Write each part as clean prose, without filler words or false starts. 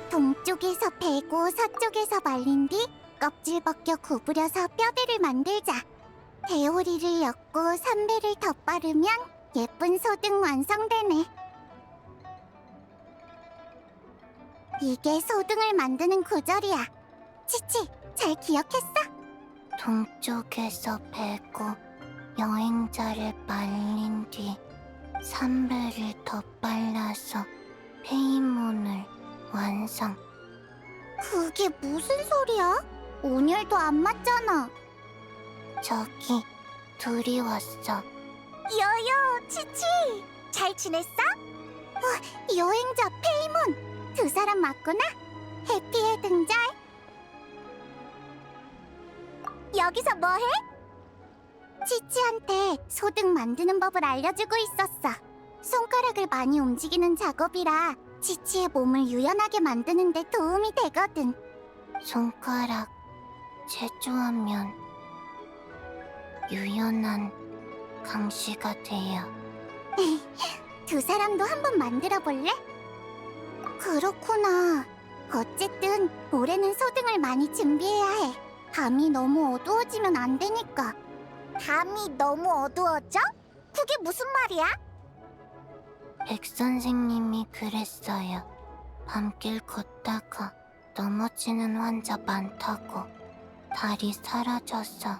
동쪽에서 베고 서쪽에서 말린 뒤 껍질 벗겨 구부려서 뼈대를 만들자. 대오리를 엮고 삼배를 덧바르면 예쁜 소등 완성되네. 이게 소등을 만드는 구절이야. 치치, 잘 기억했어? 동쪽에서 베고 여행자를 말린 뒤 삼배를 덧발라서 페이몬을 완성. 그게 무슨 소리야? 온열도 안 맞잖아. 저기 둘이 왔어. 여여, 치치! 잘 지냈어? 여행자 페이몬! 두 사람 맞구나? 해피의 등장! 여기서 뭐해? 치치한테 소등 만드는 법을 알려주고 있었어. 손가락을 많이 움직이는 작업이라 치치의 몸을 유연하게 만드는 데 도움이 되거든. 손가락 제조하면 유연한 강시가 돼요. 두 사람도 한번 만들어 볼래? 그렇구나. 어쨌든 올해는 소등을 많이 준비해야 해. 밤이 너무 어두워지면 안 되니까. 밤이 너무 어두워져? 그게 무슨 말이야? 백 선생님이 그랬어요. 밤길 걷다가 넘어지는 환자 많다고. 달이 사라져서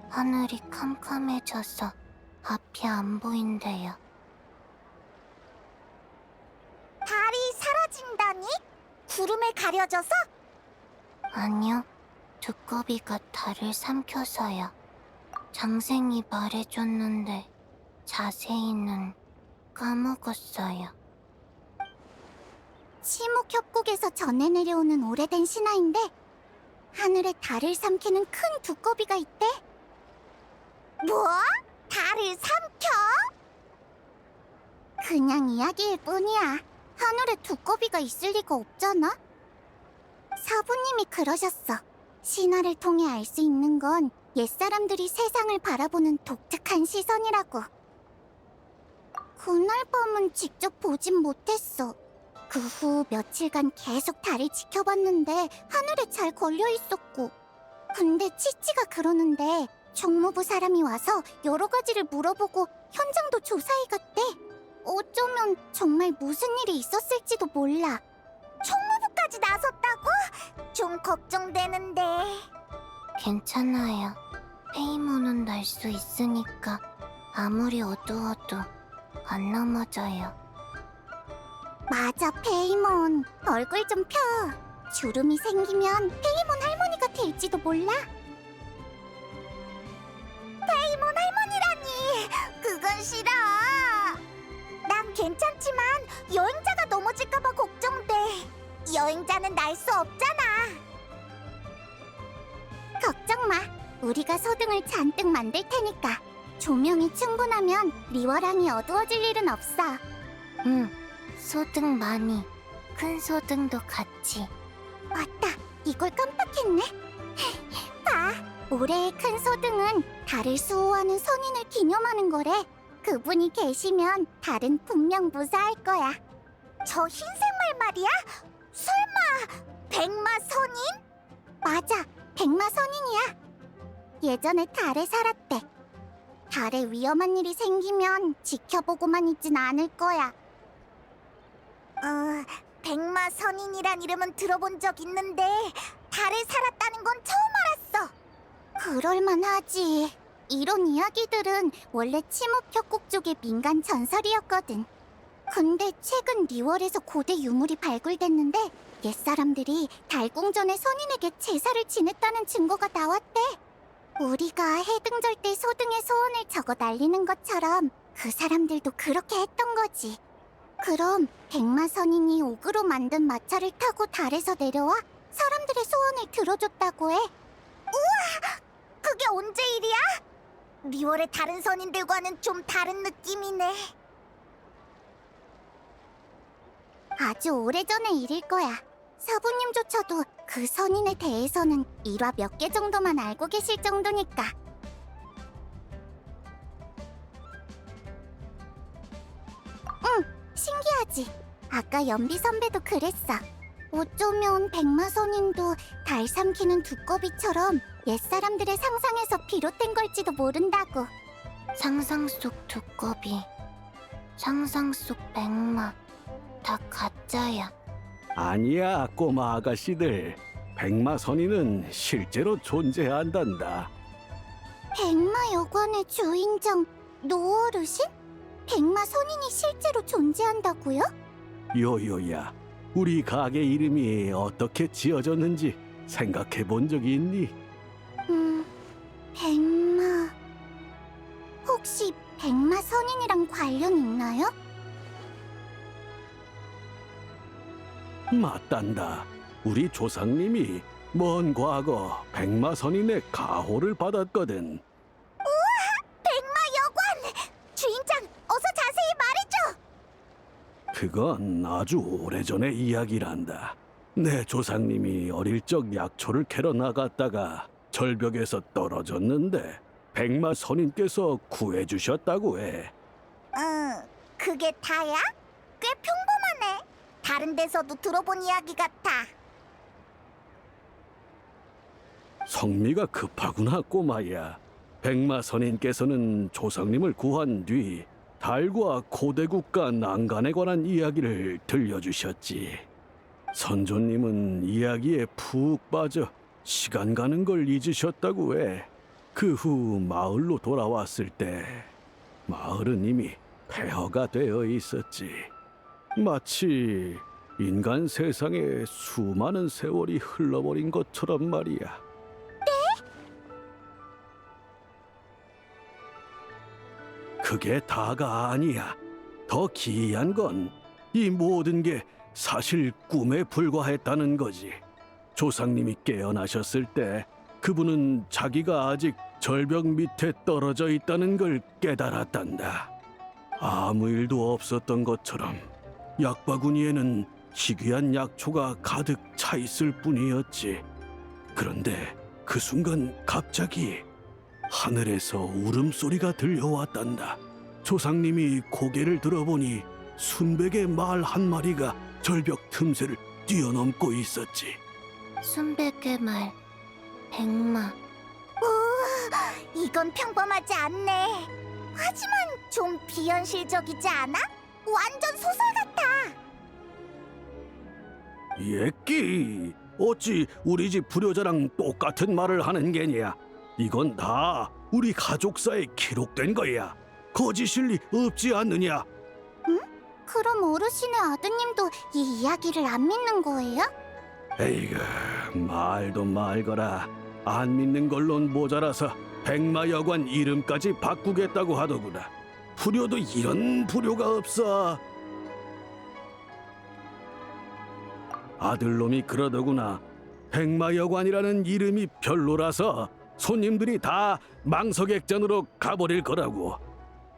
하늘이 캄캄해져서 앞이 안 보인대요. 달이 사라진다니? 구름에 가려져서? 아니요, 두꺼비가 달을 삼켜서요. 장생이 말해줬는데 자세히는 까먹었어요. 치목협곡에서 전해 내려오는 오래된 신화인데 하늘에 달을 삼키는 큰 두꺼비가 있대. 뭐? 달을 삼켜? 그냥 이야기일 뿐이야. 하늘에 두꺼비가 있을 리가 없잖아. 사부님이 그러셨어. 신화를 통해 알 수 있는 건 옛사람들이 세상을 바라보는 독특한 시선이라고. 그날 밤은 직접 보진 못했어. 그 후 며칠간 계속 달을 지켜봤는데 하늘에 잘 걸려있었고. 근데 치치가 그러는데 총무부 사람이 와서 여러 가지를 물어보고 현장도 조사해 갔대. 어쩌면 정말 무슨 일이 있었을지도 몰라. 총무부까지 나섰다고? 좀 걱정되는데. 괜찮아요. 페이몬은 날 수 있으니까 아무리 어두워도 안 넘어져요. 맞아, 페이몬. 얼굴 좀 펴. 주름이 생기면 페이몬 할머니가 될지도 몰라. 페이몬 할머니라니! 그건 싫어. 난 괜찮지만 여행자가 넘어질까봐 걱정돼. 여행자는 날 수 없잖아. 걱정 마. 우리가 소등을 잔뜩 만들 테니까. 조명이 충분하면 리워랑이 어두워질 일은 없어. 소등 많이, 큰 소등도 같이. 맞다, 이걸 깜빡했네. 봐, 올해의 큰 소등은 달을 수호하는 선인을 기념하는 거래. 그분이 계시면 달은 분명 무사할 거야. 저 흰색 말 말이야? 설마 백마 선인? 맞아, 백마 선인이야. 예전에 달에 살았대. 달에 위험한 일이 생기면 지켜보고만 있진 않을 거야. 백마 선인이란 이름은 들어본 적 있는데 달에 살았다는 건 처음 알았어. 그럴만하지. 이런 이야기들은 원래 치목협곡 쪽의 민간 전설이었거든. 근데 최근 리월에서 고대 유물이 발굴됐는데 옛사람들이 달궁전의 선인에게 제사를 지냈다는 증거가 나왔대. 우리가 해등절 때 소등의 소원을 적어 날리는 것처럼 그 사람들도 그렇게 했던 거지. 그럼 백마 선인이 옥으로 만든 마차를 타고 달에서 내려와 사람들의 소원을 들어줬다고 해. 우와! 게 언제 일이야? 리월의 다른 선인들과는 좀 다른 느낌이네. 아주 오래전의 일일 거야. 사부님조차도 그 선인에 대해서는 일화 몇 개 정도만 알고 계실 정도니까. 응, 신기하지? 아까 연비 선배도 그랬어. 어쩌면 백마선인도 달 삼키는 두꺼비처럼 옛사람들의 상상에서 비롯된 걸지도 모른다고. 상상 속 두꺼비, 상상 속 백마, 다 가짜야. 아니야, 꼬마 아가씨들. 백마선인은 실제로 존재한단다. 백마 여관의 주인장 노어르신? 백마 선인이 실제로 존재한다고요? 요요야, 우리 가게 이름이 어떻게 지어졌는지 생각해 본 적이 있니? 백마... 혹시 백마 선인이랑 관련 있나요? 맞단다. 우리 조상님이 먼 과거 백마선인의 가호를 받았거든. 백마 여관! 주인장, 어서 자세히 말해줘! 그건 아주 오래전의 이야기란다. 내 조상님이 어릴 적 약초를 캐러 나갔다가 절벽에서 떨어졌는데 백마선인께서 구해주셨다고 해. 그게 다야? 꽤 평범하네. 다른 데서도 들어본 이야기 같아. 성미가 급하구나, 꼬마야. 백마선인께서는 조상님을 구한 뒤 달과 고대국가 난간에 관한 이야기를 들려주셨지. 선조님은 이야기에 푹 빠져 시간 가는 걸 잊으셨다고 해. 그 후 마을로 돌아왔을 때 마을은 이미 폐허가 되어 있었지. 마치 인간 세상에 수많은 세월이 흘러버린 것처럼 말이야. 그게 다가 아니야. 더 기이한 건 이 모든 게 사실 꿈에 불과했다는 거지. 조상님이 깨어나셨을 때 그분은 자기가 아직 절벽 밑에 떨어져 있다는 걸 깨달았단다. 아무 일도 없었던 것처럼 약바구니에는 희귀한 약초가 가득 차 있을 뿐이었지. 그런데 그 순간 갑자기 하늘에서 울음소리가 들려왔단다. 조상님이 고개를 들어보니 순백의 말 한 마리가 절벽 틈새를 뛰어넘고 있었지. 순백의 말, 백마. 이건 평범하지 않네. 하지만 좀 비현실적이지 않아? 완전 소설 같아. 예끼, 어찌 우리 집 불효자랑 똑같은 말을 하는 게냐? 이건 다 우리 가족사에 기록된 거야. 거짓일 리 없지 않느냐? 그럼 어르신의 아드님도 이 이야기를 안 믿는 거예요? 에이그, 말도 말거라. 안 믿는 걸론 모자라서 백마여관 이름까지 바꾸겠다고 하더구나. 불효도 이런 불효가 없어. 아들놈이 그러더구나. 백마여관이라는 이름이 별로라서 손님들이 다 망석액잔으로 가버릴 거라고.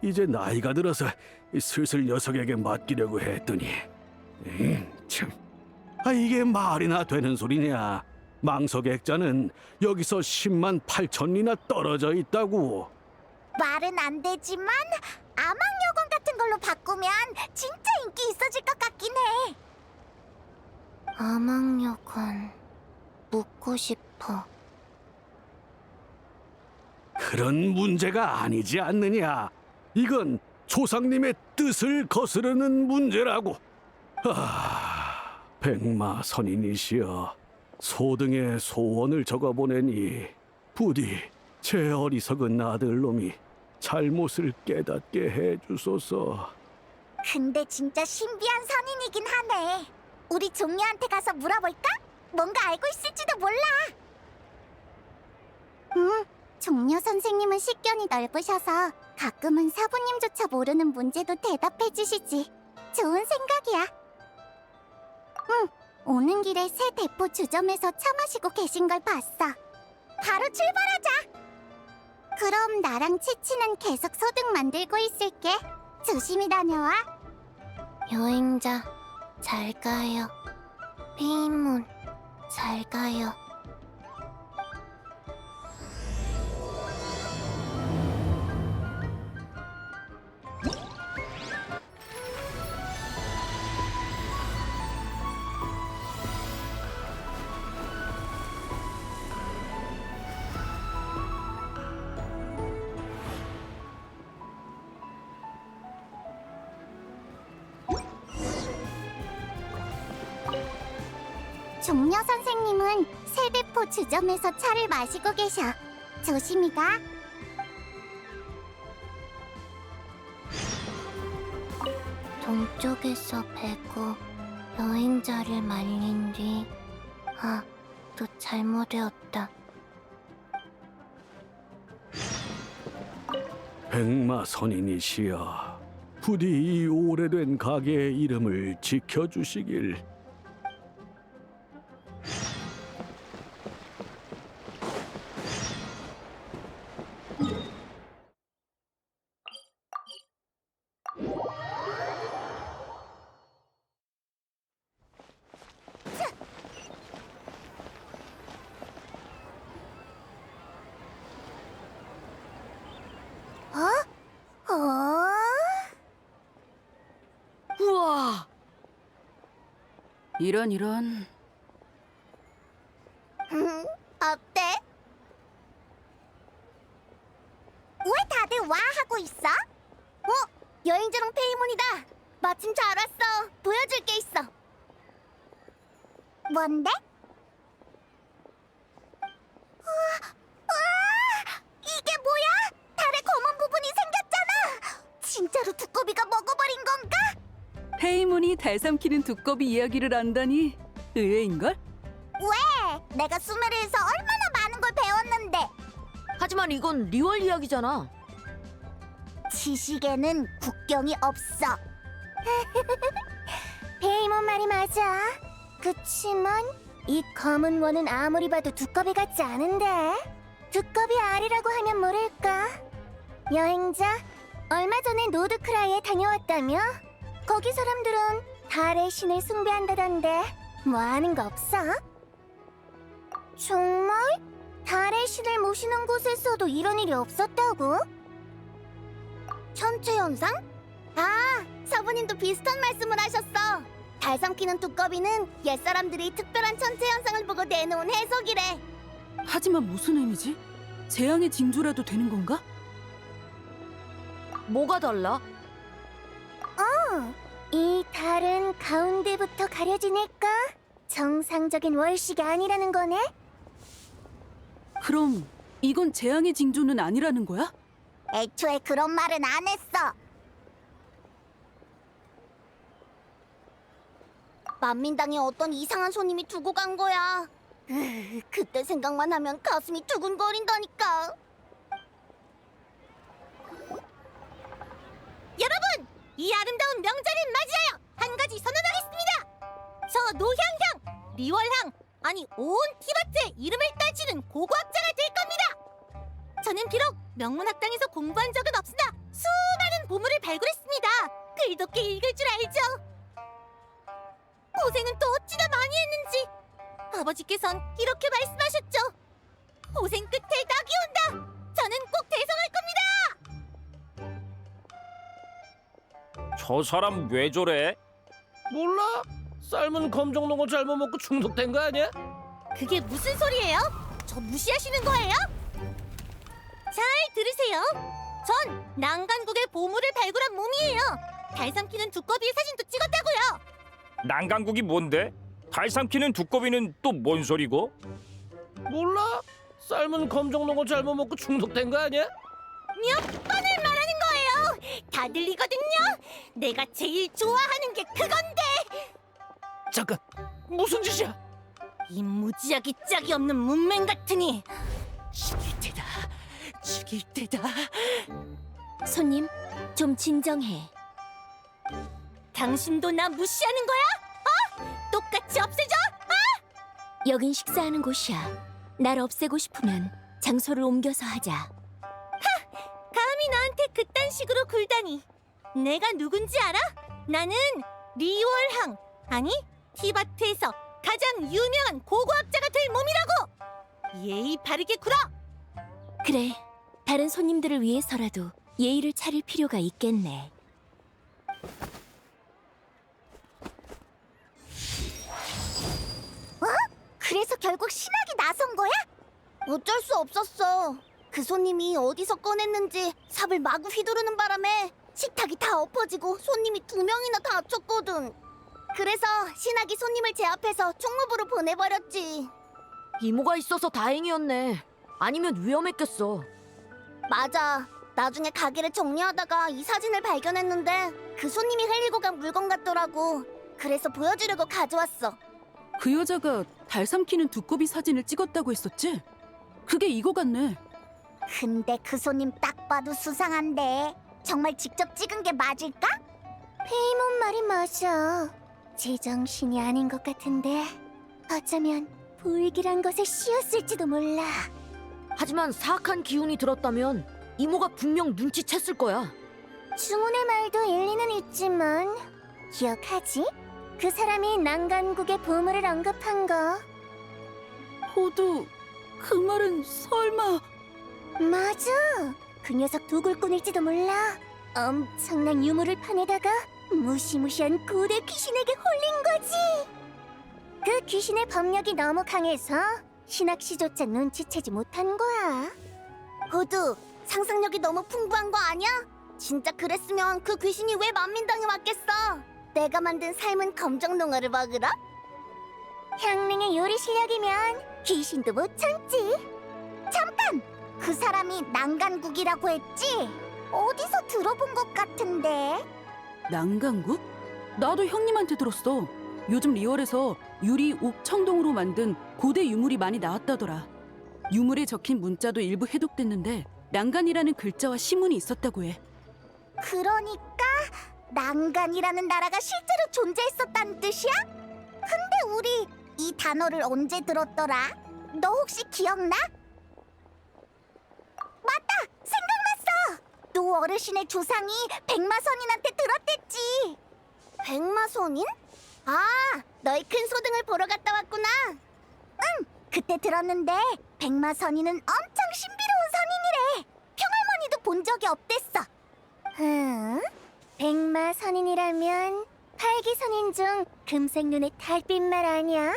이제 나이가 들어서 슬슬 녀석에게 맡기려고 했더니 참, 이게 말이나 되는 소리냐. 망석액잔은 여기서 10만 8천리나 떨어져 있다고. 말은 안 되지만 아망여관 같은 걸로 바꾸면 진짜 인기 있어질 것 같긴 해. 아망여관, 묻고 싶어. 그런 문제가 아니지 않느냐. 이건 조상님의 뜻을 거스르는 문제라고. 백마 선인이시여, 소등의 소원을 적어보내니 부디 제 어리석은 아들놈이 잘못을 깨닫게 해주소서. 근데 진짜 신비한 선인이긴 하네. 우리 종려한테 가서 물어볼까? 뭔가 알고 있을지도 몰라. 응, 종려 선생님은 식견이 넓으셔서 가끔은 사부님조차 모르는 문제도 대답해 주시지. 좋은 생각이야. 응, 오는 길에 새 대포 주점에서 차 마시고 계신 걸 봤어. 바로 출발하자. 그럼 나랑 치치는 계속 소득 만들고 있을게. 조심히 다녀와. 여행자, 잘 가요. 페이몬, 잘 가요. 종려 선생님은 세배포 주점에서 차를 마시고 계셔. 조심히 가. 동쪽에서 베고 여행자를 말린 뒤, 또 잘못되었다. 백마 선인이시여, 부디 이 오래된 가게의 이름을 지켜주시길. 우와! 이런. 어때? 왜 다들 와 하고 있어? 여행자랑 페이몬이다. 마침 잘 왔어. 보여줄 게 있어. 뭔데? 우와! 이게 뭐야? 달에 검은 부분이 생겼잖아. 진짜로 두꺼비가 먹어버린 건가? 페이몬이 달 삼키는 두꺼비 이야기를 안다니 의외인걸? 왜? 내가 수메르에서 얼마나 많은 걸 배웠는데. 하지만 이건 리월 이야기잖아. 지식에는 국경이 없어. 페이몬 말이 맞아. 그치만 이 검은 원은 아무리 봐도 두꺼비 같지 않은데. 두꺼비 알이라고 하면 모를까? 여행자, 얼마 전에 노드크라이에 다녀왔다며? 거기 사람들은 달의 신을 숭배한다던데 뭐 아는 거 없어? 정말? 달의 신을 모시는 곳에서도 이런 일이 없었다고? 천체현상? 아, 서부님도 비슷한 말씀을 하셨어. 달 삼키는 두꺼비는 옛사람들이 특별한 천체현상을 보고 내놓은 해석이래. 하지만 무슨 의미지? 재앙의 징조라도 되는 건가? 뭐가 달라? 이 달은 가운데부터 가려지니까 정상적인 월식이 아니라는 거네? 그럼 이건 재앙의 징조는 아니라는 거야? 애초에 그런 말은 안 했어. 만민당에 어떤 이상한 손님이 두고 간 거야. 그때 생각만 하면 가슴이 두근거린다니까. 여러분! 이 아름다운 명절을 맞이하여 한 가지 선언하겠습니다. 저 노향향, 리월향, 아니 온 티바트의 이름을 따지는 고고학자가 될 겁니다. 저는 비록 명문학당에서 공부한 적은 없으나 수많은 보물을 발굴했습니다. 글도 꽤 읽을 줄 알죠. 고생은 또 어찌나 많이 했는지 아버지께선 이렇게 말씀하셨죠. 고생 끝에 낙이 온다. 저는 꼭 대성할 겁니다. 저 사람 왜 저래? 몰라? 삶은 검정농어 잘못 먹고 중독된 거 아니야? 그게 무슨 소리예요? 저 무시하시는 거예요? 잘 들으세요. 전 난간국의 보물을 발굴한 몸이에요. 달 삼키는 두꺼비의 사진도 찍었다고요. 난강국이 뭔데? 달 삼키는 두꺼비는 또 뭔 소리고? 몰라? 삶은 검정농어 잘못 먹고 중독된 거 아니야? 몇 번을 말하는 거예요. 다 들리거든요. 내가 제일 좋아하는 게 그건데. 잠깐, 무슨 짓이야? 이 무지하기 짝이 없는 문맹 같으니. 죽일 테다. 죽일 테다. 손님, 좀 진정해. 당신도 나 무시하는 거야? 똑같이 없애줘? 여긴 식사하는 곳이야. 날 없애고 싶으면 장소를 옮겨서 하자. 나한테 그딴 식으로 굴다니. 내가 누군지 알아? 나는 리월항, 아니 티바트에서 가장 유명한 고고학자가 될 몸이라고. 예의 바르게 굴어. 그래, 다른 손님들을 위해서라도 예의를 차릴 필요가 있겠네. 그래서 결국 신학이 나선 거야? 어쩔 수 없었어. 그 손님이 어디서 꺼냈는지 삽을 마구 휘두르는 바람에 식탁이 다 엎어지고 손님이 2명이나 다쳤거든. 그래서 신학이 손님을 제압해서 총무부로 보내버렸지. 이모가 있어서 다행이었네. 아니면 위험했겠어. 맞아. 나중에 가게를 정리하다가 이 사진을 발견했는데 그 손님이 흘리고 간 물건 같더라고. 그래서 보여주려고 가져왔어. 그 여자가 달 삼키는 두꺼비 사진을 찍었다고 했었지? 그게 이거 같네. 근데 그 손님 딱 봐도 수상한데 정말 직접 찍은 게 맞을까? 페이몬 말이 맞아. 제정신이 아닌 것 같은데 어쩌면 불길한 것에 씌었을지도 몰라. 하지만 사악한 기운이 들었다면 이모가 분명 눈치챘을 거야. 중훈의 말도 일리는 있지만 기억하지? 그 사람이 난간국의 보물을 언급한 거. 호두, 그 말은 설마... 맞아. 그 녀석 도굴꾼일지도 몰라. 엄청난 유물을 파내다가 무시무시한 고대 귀신에게 홀린 거지. 그 귀신의 법력이 너무 강해서 신학씨조차 눈치채지 못한 거야. 호두, 상상력이 너무 풍부한 거 아니야? 진짜 그랬으면 그 귀신이 왜 만민당에 왔겠어? 내가 만든 삶은 검정농어를 먹으러? 향릉의 요리 실력이면 귀신도 못 참지. 잠깐! 그 사람이 난간국이라고 했지? 어디서 들어본 것 같은데? 난간국? 나도 형님한테 들었어. 요즘 리월에서 유리 옥청동으로 만든 고대 유물이 많이 나왔다더라. 유물에 적힌 문자도 일부 해독됐는데 난간이라는 글자와 시문이 있었다고 해. 그러니까 난간이라는 나라가 실제로 존재했었다는 뜻이야? 근데 우리 이 단어를 언제 들었더라? 너 혹시 기억나? 맞다! 생각났어! 노 어르신의 조상이 백마선인한테 들었댔지. 백마선인? 아, 너희 큰 소등을 보러 갔다 왔구나. 응, 그때 들었는데 백마선인은 엄청 신비로운 선인이래. 평할머니도 본 적이 없댔어. 백마선인이라면 팔기선인 중 금색 눈의 달빛말 아니야?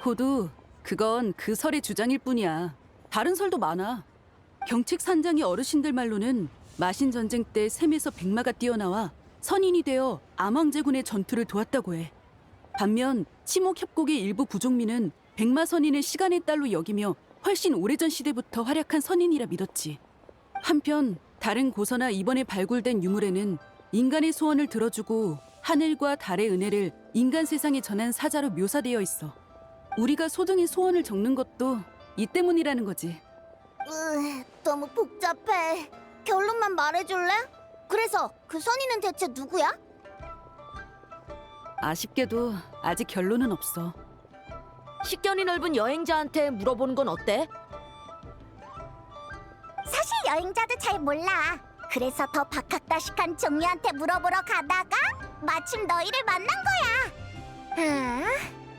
호두, 그건 그 설의 주장일 뿐이야. 다른 설도 많아. 경칙 산장이 어르신들 말로는 마신 전쟁 때 샘에서 백마가 뛰어나와 선인이 되어 암왕제군의 전투를 도왔다고 해. 반면 치목 협곡의 일부 부족민은 백마 선인을 시간의 딸로 여기며 훨씬 오래전 시대부터 활약한 선인이라 믿었지. 한편 다른 고서나 이번에 발굴된 유물에는 인간의 소원을 들어주고 하늘과 달의 은혜를 인간 세상에 전한 사자로 묘사되어 있어. 우리가 소등의 소원을 적는 것도 이 때문이라는 거지. 너무 복잡해. 결론만 말해줄래? 그래서 그 선인은 대체 누구야? 아쉽게도 아직 결론은 없어. 식견이 넓은 여행자한테 물어보는 건 어때? 사실 여행자도 잘 몰라. 그래서 더 박학다식한 종류한테 물어보러 가다가 마침 너희를 만난 거야. 아,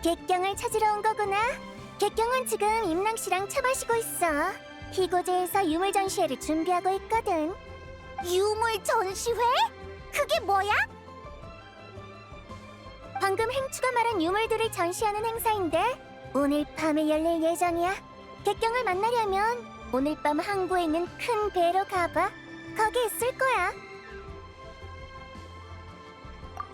객경을 찾으러 온 거구나. 객경은 지금 임랑씨랑 차 마시고 있어. 희고제에서 유물 전시회를 준비하고 있거든. 유물 전시회? 그게 뭐야? 방금 행추가 말한 유물들을 전시하는 행사인데 오늘 밤에 열릴 예정이야. 객경을 만나려면 오늘 밤 항구에 있는 큰 배로 가봐. 거기 있을 거야.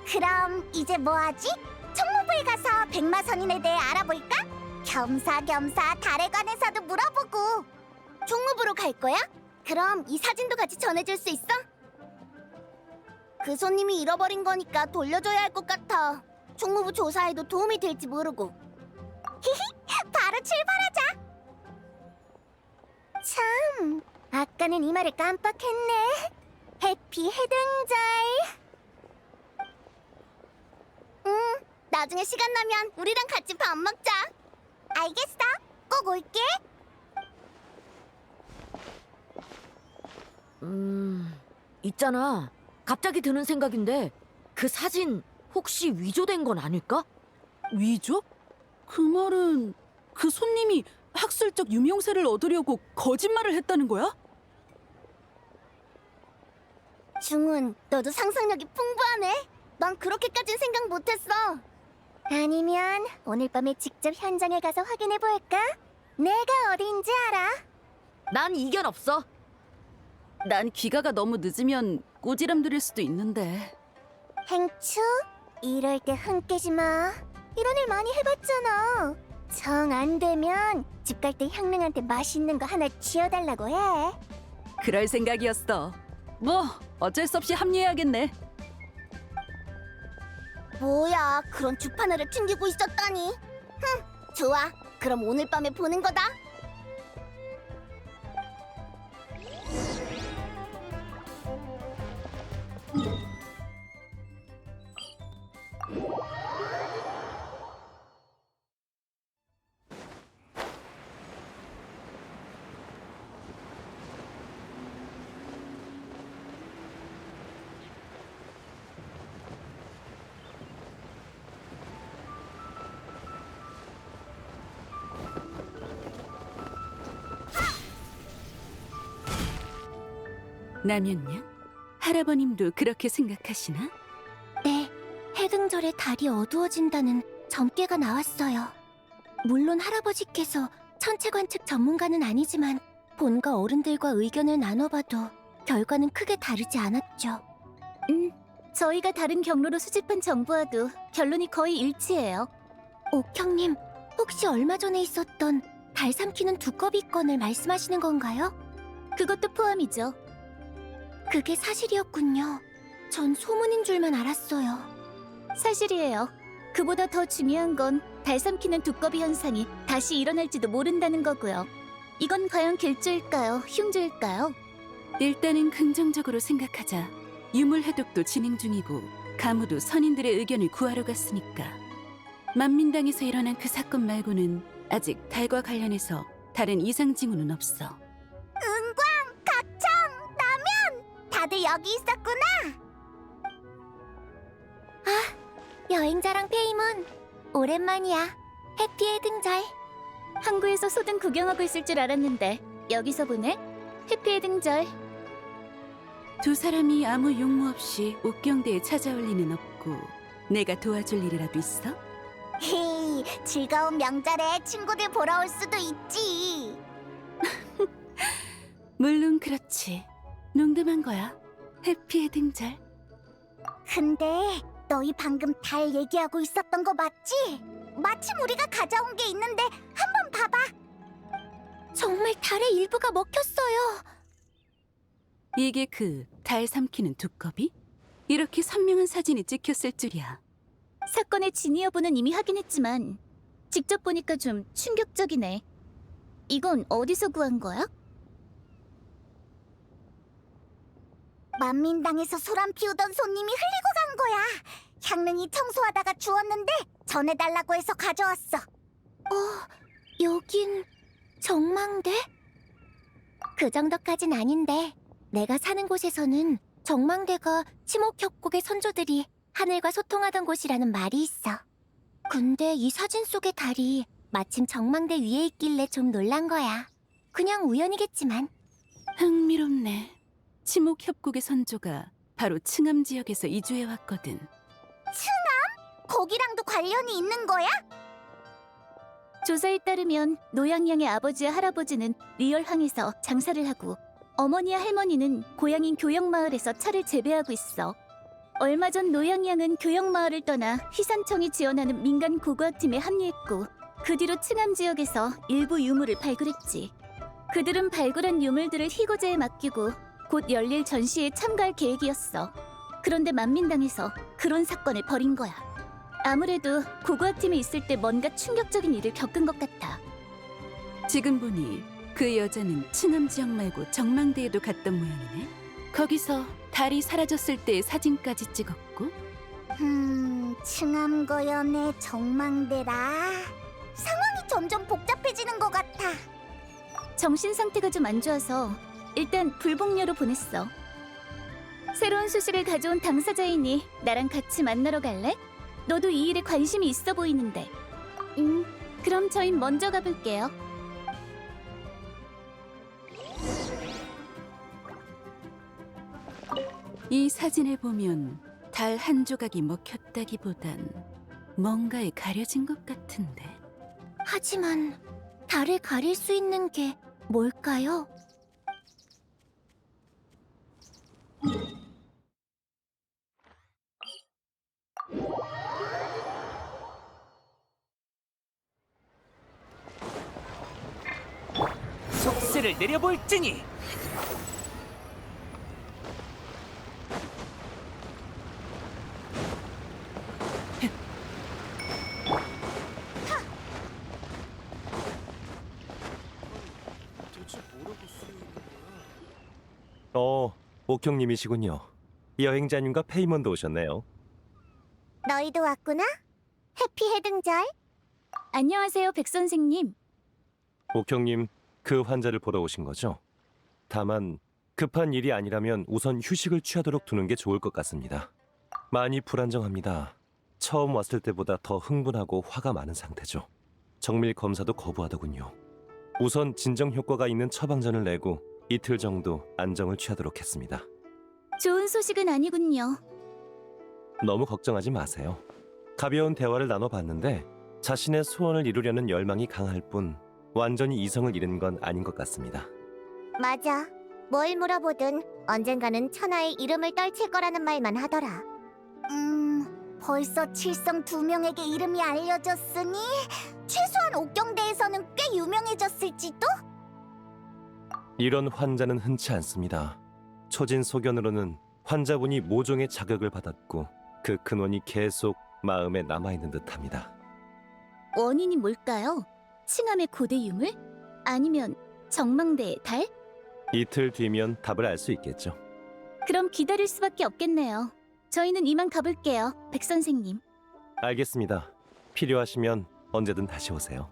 그럼 이제 뭐하지? 총무부에 가서 백마선인에 대해 알아볼까? 겸사겸사 달에 관해서도 물어보고. 총무부로 갈 거야? 그럼 이 사진도 같이 전해줄 수 있어? 그 손님이 잃어버린 거니까 돌려줘야 할 것 같아. 총무부 조사에도 도움이 될지 모르고. 히히, 바로 출발하자. 참, 아까는 이 말을 깜빡했네. 해피 해등절. 나중에 시간 나면 우리랑 같이 밥 먹자. 알겠어. 꼭 올게. 있잖아. 갑자기 드는 생각인데 그 사진 혹시 위조된 건 아닐까? 위조? 그 말은 그 손님이 학술적 유명세를 얻으려고 거짓말을 했다는 거야? 중훈, 너도 상상력이 풍부하네. 넌 그렇게까진 생각 못했어. 아니면 오늘 밤에 직접 현장에 가서 확인해 볼까? 내가 어디인지 알아. 난 이견 없어. 난 귀가가 너무 늦으면 꼬지람 들일 수도 있는데. 행추? 이럴 때 흥 깨지 마. 이런 일 많이 해봤잖아. 정 안 되면 집 갈 때 향릉한테 맛있는 거 하나 쥐어달라고 해. 그럴 생각이었어. 뭐 어쩔 수 없이 합류해야겠네. 뭐야, 그런 주파늘을 튕기고 있었다니. 흥, 좋아. 그럼 오늘 밤에 보는 거다. 남연양? 할아버님도 그렇게 생각하시나? 네, 해등절에 달이 어두워진다는 점괘가 나왔어요. 물론 할아버지께서 천체관측 전문가는 아니지만 본가 어른들과 의견을 나눠봐도 결과는 크게 다르지 않았죠. 저희가 다른 경로로 수집한 정보와도 결론이 거의 일치해요. 옥형님, 혹시 얼마 전에 있었던 달 삼키는 두꺼비 건을 말씀하시는 건가요? 그것도 포함이죠. 그게 사실이었군요. 전 소문인 줄만 알았어요. 사실이에요. 그보다 더 중요한 건 달 삼키는 두꺼비 현상이 다시 일어날지도 모른다는 거고요. 이건 과연 길조일까요? 흉조일까요? 일단은 긍정적으로 생각하자. 유물 해독도 진행 중이고 가무도 선인들의 의견을 구하러 갔으니까. 만민당에서 일어난 그 사건 말고는 아직 달과 관련해서 다른 이상 징후는 없어. 은광, 각청, 라면! 다들 여기 있었구나! 아, 여행자랑 페이몬, 오랜만이야. 해피의 등절. 항구에서 소등 구경하고 있을 줄 알았는데 여기서 보네? 해피의 등절. 두 사람이 아무 용무 없이 옥경대에 찾아올 리는 없고 내가 도와줄 일이라도 있어? 헤이, 즐거운 명절에 친구들 보러 올 수도 있지. 물론 그렇지. 농담한 거야. 해피의 등절. 근데 너희 방금 달 얘기하고 있었던 거 맞지? 마침 우리가 가져온 게 있는데 한번 봐봐. 정말 달의 일부가 먹혔어요. 이게 그 달 삼키는 두꺼비? 이렇게 선명한 사진이 찍혔을 줄이야. 사건의 진위 여부는 이미 확인했지만 직접 보니까 좀 충격적이네. 이건 어디서 구한 거야? 만민당에서 소란 피우던 손님이 흘리고 간 거야. 향릉이 청소하다가 주웠는데 전해달라고 해서 가져왔어. 여긴 정망대? 그 정도까진 아닌데 내가 사는 곳에서는 정망대가 치목협곡의 선조들이 하늘과 소통하던 곳이라는 말이 있어. 근데 이 사진 속의 달이 마침 정망대 위에 있길래 좀 놀란 거야. 그냥 우연이겠지만. 흥미롭네. 치목협곡의 선조가 바로 층암 지역에서 이주해 왔거든. 거기랑도 관련이 있는 거야? 조사에 따르면 노양양의 아버지와 할아버지는 리얼항에서 장사를 하고 어머니와 할머니는 고향인 교영마을에서 차를 재배하고 있어. 얼마 전 노양양은 교영마을을 떠나 휘산청이 지원하는 민간 고고학팀에 합류했고 그 뒤로 층암 지역에서 일부 유물을 발굴했지. 그들은 발굴한 유물들을 희고제에 맡기고 곧 열릴 전시에 참가할 계획이었어. 그런데 만민당에서 그런 사건을 벌인 거야. 아무래도 고고학팀에 있을 때 뭔가 충격적인 일을 겪은 것 같아. 지금 보니 그 여자는 층암 지역 말고 정망대에도 갔던 모양이네. 거기서 달이 사라졌을 때의 사진까지 찍었고. 층암거연의 정망대라. 상황이 점점 복잡해지는 것 같아. 정신 상태가 좀 안 좋아서 일단 불복녀로 보냈어. 새로운 소식을 가져온 당사자이니 나랑 같이 만나러 갈래? 너도 이 일에 관심이 있어 보이는데. 그럼 저희 먼저 가볼게요. 이 사진을 보면 달 한 조각이 먹혔다기보단 뭔가에 가려진 것 같은데. 하지만 달을 가릴 수 있는 게 뭘까요? 속세를 내려볼지니. 옥형님이시군요. 여행자님과 페이먼도 오셨네요. 너희도 왔구나? 해피 해등절. 안녕하세요, 백 선생님. 옥형님, 그 환자를 보러 오신 거죠? 다만 급한 일이 아니라면 우선 휴식을 취하도록 두는 게 좋을 것 같습니다. 많이 불안정합니다. 처음 왔을 때보다 더 흥분하고 화가 많은 상태죠. 정밀 검사도 거부하더군요. 우선 진정 효과가 있는 처방전을 내고 이틀 정도 안정을 취하도록 했습니다. 좋은 소식은 아니군요. 너무 걱정하지 마세요. 가벼운 대화를 나눠봤는데 자신의 소원을 이루려는 열망이 강할 뿐 완전히 이성을 잃은 건 아닌 것 같습니다. 맞아. 뭘 물어보든 언젠가는 천하의 이름을 떨칠 거라는 말만 하더라. 벌써 칠성 2명에게 이름이 알려졌으니 최소한 옥경대에서는 꽤 유명해졌을지도? 이런 환자는 흔치 않습니다. 초진 소견으로는 환자분이 모종의 자격을 받았고 그 근원이 계속 마음에 남아있는 듯합니다. 원인이 뭘까요? 칭함의 고대 유물? 아니면 정망대의 달? 이틀 뒤면 답을 알 수 있겠죠. 그럼 기다릴 수밖에 없겠네요. 저희는 이만 가볼게요, 백 선생님. 알겠습니다. 필요하시면 언제든 다시 오세요.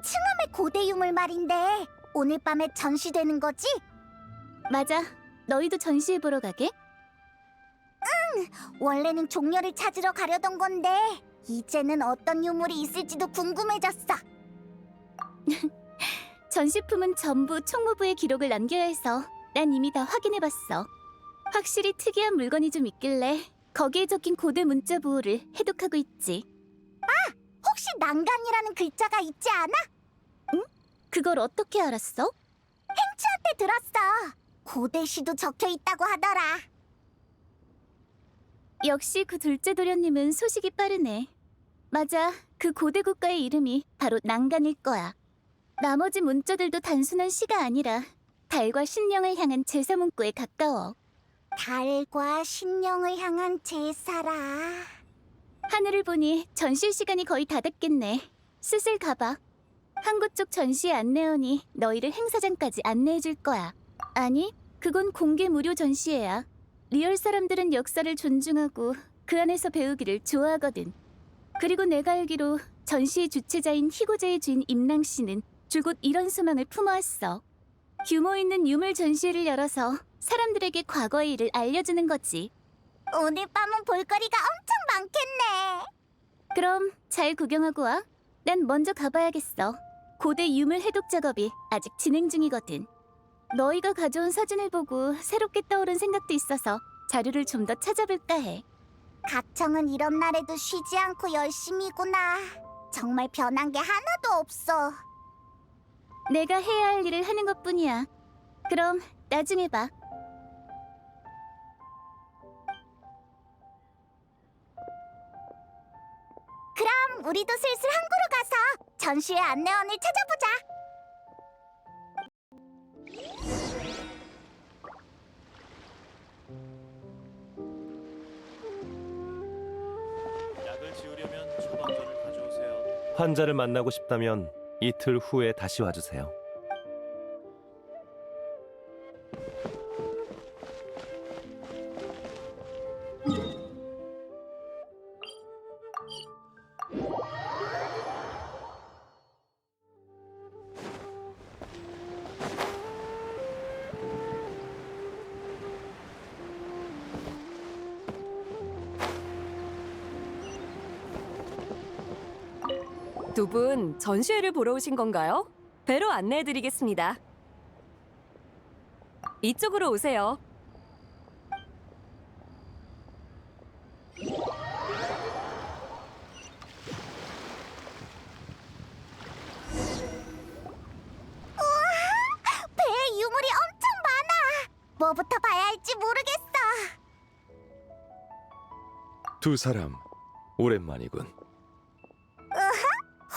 칭함의 고대 유물 말인데 오늘 밤에 전시되는 거지? 맞아. 너희도 전시회 보러 가게? 원래는 종려를 찾으러 가려던 건데 이제는 어떤 유물이 있을지도 궁금해졌어. 전시품은 전부 총무부에 기록을 남겨야 해서 난 이미 다 확인해봤어. 확실히 특이한 물건이 좀 있길래 거기에 적힌 고대 문자 부호를 해독하고 있지. 혹시 난간이라는 글자가 있지 않아? 그걸 어떻게 알았어? 행추한테 들었어. 고대시도 적혀 있다고 하더라. 역시 그 둘째 도련님은 소식이 빠르네. 맞아, 그 고대 국가의 이름이 바로 난간일 거야. 나머지 문자들도 단순한 시가 아니라 달과 신령을 향한 제사 문구에 가까워. 달과 신령을 향한 제사라. 하늘을 보니 전시 시간이 거의 다 됐겠네. 슬슬 가봐. 항구 쪽 전시회 안내원이 너희를 행사장까지 안내해줄 거야. 아니, 그건 공개 무료 전시회야. 리얼 사람들은 역사를 존중하고 그 안에서 배우기를 좋아하거든. 그리고 내가 알기로 전시의 주최자인 희고제의 주인 임랑 씨는 줄곧 이런 소망을 품어왔어. 규모 있는 유물 전시회를 열어서 사람들에게 과거의 일을 알려주는 거지. 오늘 밤은 볼거리가 엄청 많겠네. 그럼 잘 구경하고 와. 난 먼저 가봐야겠어. 고대 유물 해독 작업이 아직 진행 중이거든. 너희가 가져온 사진을 보고 새롭게 떠오른 생각도 있어서 자료를 좀 더 찾아볼까 해. 각청은 이런 날에도 쉬지 않고 열심히구나. 정말 변한 게 하나도 없어. 내가 해야 할 일을 하는 것뿐이야. 그럼 나중에 봐. 그럼 우리도 슬슬 항구로 가서 전시회 안내원을 찾아보자. 약을 지우려면 처방전을 가져오세요. 환자를 만나고 싶다면 이틀 후에 다시 와주세요. 두 분 전시회를 보러 오신 건가요? 배로 안내해드리겠습니다. 이쪽으로 오세요. 배에 유물이 엄청 많아. 뭐부터 봐야 할지 모르겠어. 두 사람 오랜만이군.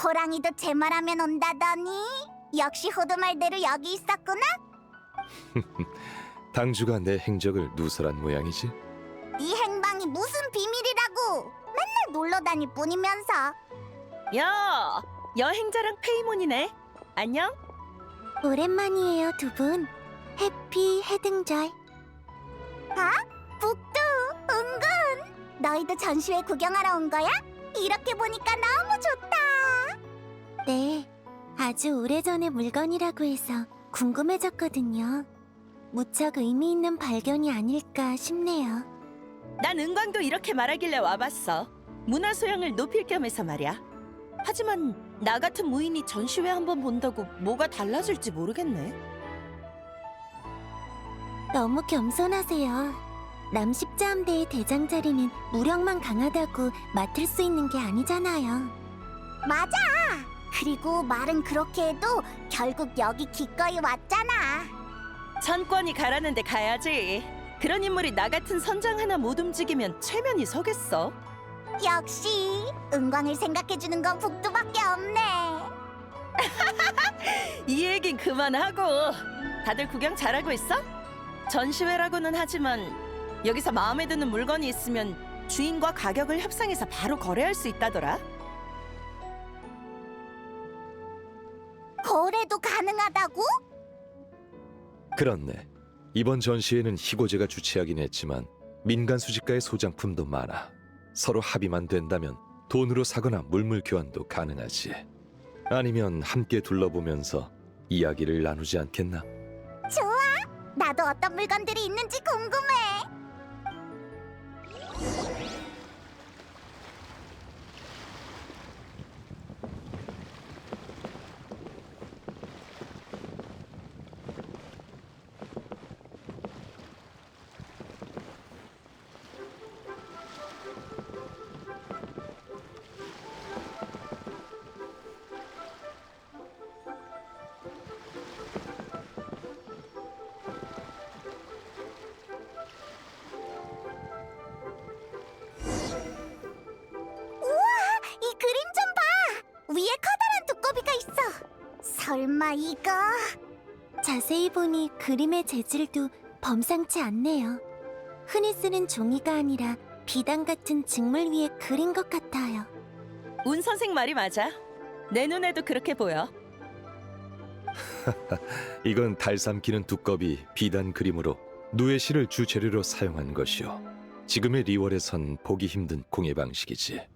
호랑이도 제 말하면 온다더니 역시 호두 말대로 여기 있었구나. 당주가 내 행적을 누설한 모양이지. 네 행방이 무슨 비밀이라고. 맨날 놀러 다닐 뿐이면서. 야, 여행자랑 페이몬이네. 안녕. 오랜만이에요, 두 분. 해피 해등절. 아? 북두, 은근. 너희도 전시회 구경하러 온 거야? 이렇게 보니까 너무 좋다. 네, 아주 오래전의 물건이라고 해서 궁금해졌거든요. 무척 의미 있는 발견이 아닐까 싶네요. 난 은광도 이렇게 말하길래 와봤어. 문화 소양을 높일 겸해서 말이야. 하지만 나 같은 무인이 전시회 한번 본다고 뭐가 달라질지 모르겠네. 너무 겸손하세요. 남십자함대의 대장 자리는 무력만 강하다고 맡을 수 있는 게 아니잖아요. 맞아. 그리고 말은 그렇게 해도 결국 여기 기꺼이 왔잖아. 선권이 가라는데 가야지. 그런 인물이 나 같은 선장 하나 못 움직이면 체면이 서겠어. 역시 은광을 생각해주는 건 북두밖에 없네. 이 얘긴 그만하고. 다들 구경 잘하고 있어? 전시회라고는 하지만 여기서 마음에 드는 물건이 있으면 주인과 가격을 협상해서 바로 거래할 수 있다더라. 거래도 가능하다고? 그렇네. 이번 전시회는 희고제가 주최하긴 했지만 민간 수집가의 소장품도 많아. 서로 합의만 된다면 돈으로 사거나 물물 교환도 가능하지. 아니면 함께 둘러보면서 이야기를 나누지 않겠나? 좋아. 나도 어떤 물건들이 있는지 궁금해. 이 그림 좀 봐! 위에 커다란 두꺼비가 있어. 설마 이거? 자세히 보니 그림의 재질도 범상치 않네요. 흔히 쓰는 종이가 아니라 비단 같은 직물 위에 그린 것 같아요. 운 선생 말이 맞아. 내 눈에도 그렇게 보여. 이건 달 삼키는 두꺼비 비단 그림으로 누에시를 주재료로 사용한 것이오. 지금의 리월에선 보기 힘든 공예 방식이지.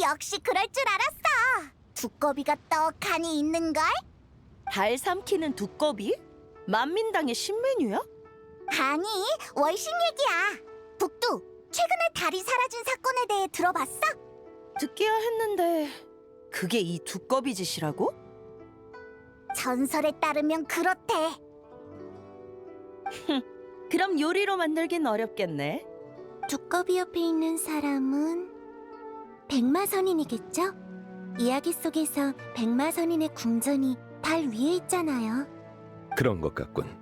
역시 그럴 줄 알았어. 두꺼비가 떡하니 있는걸? 달 삼키는 두꺼비? 만민당의 신메뉴야? 아니, 월신 얘기야. 북두, 최근에 달이 사라진 사건에 대해 들어봤어? 듣기야 했는데 그게 이 두꺼비 짓이라고? 전설에 따르면 그렇대. 그럼 요리로 만들긴 어렵겠네. 두꺼비 옆에 있는 사람은 백마선인이겠죠? 이야기 속에서 백마선인의 궁전이 달 위에 있잖아요. 그런 것 같군.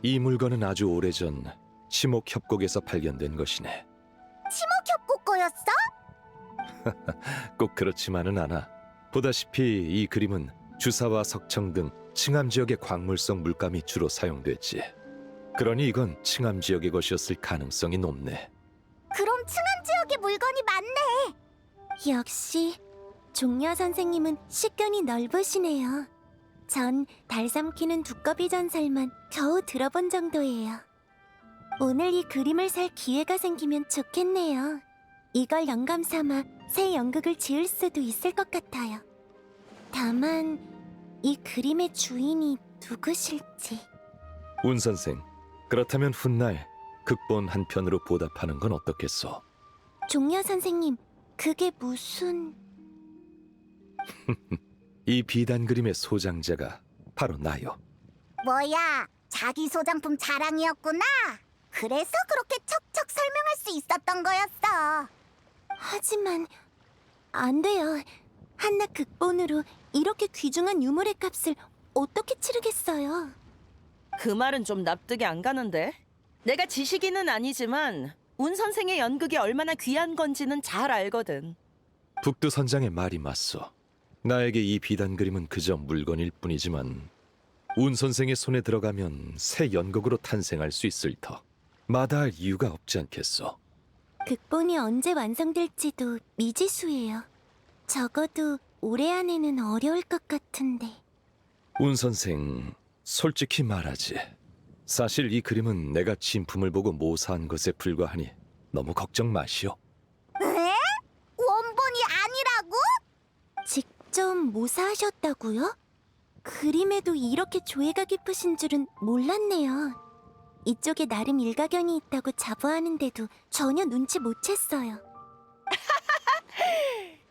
이 물건은 아주 오래전 심옥협곡에서 발견된 것이네. 심옥협곡 거였어? 꼭 그렇지만은 않아. 보다시피 이 그림은 주사와 석청 등 칭암 지역의 광물성 물감이 주로 사용됐지. 그러니 이건 칭암 지역의 것이었을 가능성이 높네. 그럼 층암 지역에 물건이 많네. 역시 종려 선생님은 식견이 넓으시네요. 전 달 삼키는 두꺼비 전설만 겨우 들어본 정도예요. 오늘 이 그림을 살 기회가 생기면 좋겠네요. 이걸 영감 삼아 새 연극을 지을 수도 있을 것 같아요. 다만 이 그림의 주인이 누구실지. 운 선생, 그렇다면 훗날 극본 한 편으로 보답하는 건 어떻겠소? 종려 선생님, 그게 무슨... 이 비단 그림의 소장자가 바로 나요. 뭐야, 자기 소장품 자랑이었구나. 그래서 그렇게 척척 설명할 수 있었던 거였어. 하지만 안 돼요. 한낱 극본으로 이렇게 귀중한 유물의 값을 어떻게 치르겠어요? 그 말은 좀 납득이 안 가는데. 내가 지식인은 아니지만 운 선생의 연극이 얼마나 귀한 건지는 잘 알거든. 북두 선장의 말이 맞소. 나에게 이 비단 그림은 그저 물건일 뿐이지만 운 선생의 손에 들어가면 새 연극으로 탄생할 수 있을 터 마다할 이유가 없지 않겠소. 극본이 언제 완성될지도 미지수예요. 적어도 올해 안에는 어려울 것 같은데. 운 선생, 솔직히 말하지. 사실 이 그림은 내가 진품을 보고 모사한 것에 불과하니 너무 걱정 마시오. 에? 원본이 아니라고? 직접 모사하셨다고요? 그림에도 이렇게 조예가 깊으신 줄은 몰랐네요. 이쪽에 나름 일가견이 있다고 자부하는데도 전혀 눈치 못 챘어요.